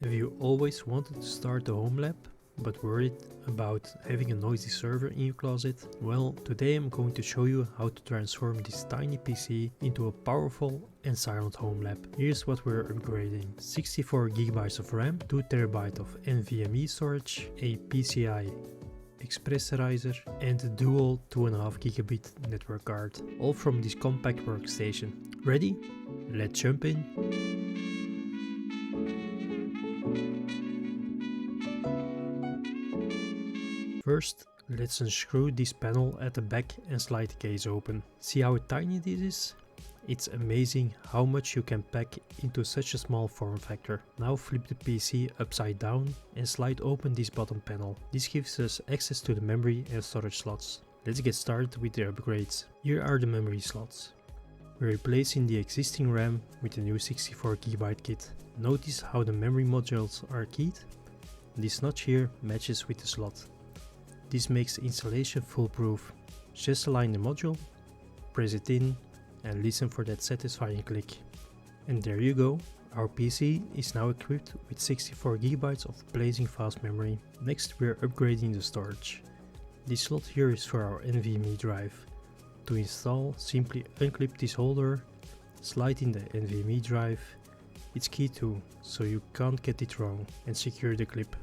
Have you always wanted to start a home lab, but worried about having a noisy server in your closet? Well, today I'm going to show you how to transform this tiny PC into a powerful and silent home lab. Here's what we're upgrading: 64GB of RAM, 2TB of NVMe storage, a PCIe expressorizer and a dual 2.5GB network card, all from this compact workstation. Ready? Let's jump in. First, let's unscrew this panel at the back and slide the case open. See how tiny this is? It's amazing how much you can pack into such a small form factor. Now flip the PC upside down and slide open this bottom panel. This gives us access to the memory and storage slots. Let's get started with the upgrades. Here are the memory slots. We're replacing the existing RAM with the new 64GB kit. Notice how the memory modules are keyed? This notch here matches with the slot. This makes installation foolproof. Just align the module, press it in and listen for that satisfying click. And there you go, our PC is now equipped with 64GB of blazing fast memory. Next we're upgrading the storage. This slot here is for our NVMe drive. To install, simply unclip this holder, slide in the NVMe drive. It's keyed too, so you can't get it wrong, and secure the clip.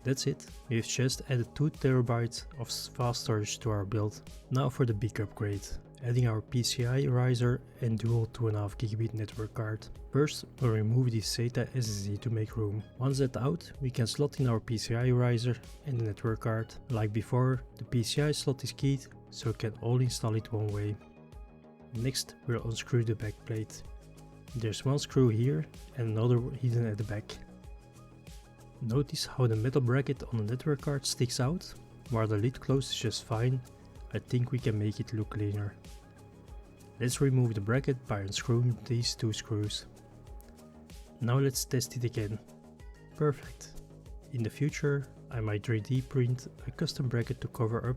That's it, we've just added 2TB of fast storage to our build. Now for the big upgrade, adding our PCIe riser and dual 2.5GB network card. First, we'll remove this SATA SSD to make room. Once that's out, we can slot in our PCIe riser and the network card. Like before, the PCIe slot is keyed, so you can only install it one way. Next, we'll unscrew the back plate. There's one screw here and another hidden at the back. Notice how the metal bracket on the network card sticks out, while the lid closes just fine. I think we can make it look cleaner. Let's remove the bracket by unscrewing these two screws. Now let's test it again. Perfect. In the future, I might 3D print a custom bracket to cover up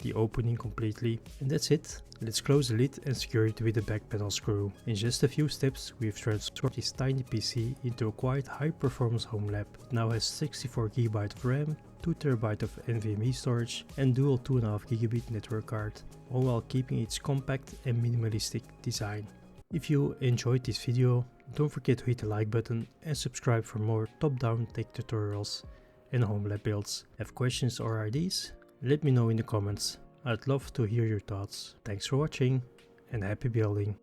the opening completely. And that's it. Let's close the lid and secure it with the back panel screw. In just a few steps, we've transformed this tiny PC into a quite high performance home lab. It now has 64GB of RAM, 2TB of NVMe storage and dual 2.5GB network card, all while keeping its compact and minimalistic design. If you enjoyed this video, don't forget to hit the like button and subscribe for more top-down tech tutorials and home lab builds. Have questions or ideas? Let me know in the comments. I'd love to hear your thoughts. Thanks for watching and happy building.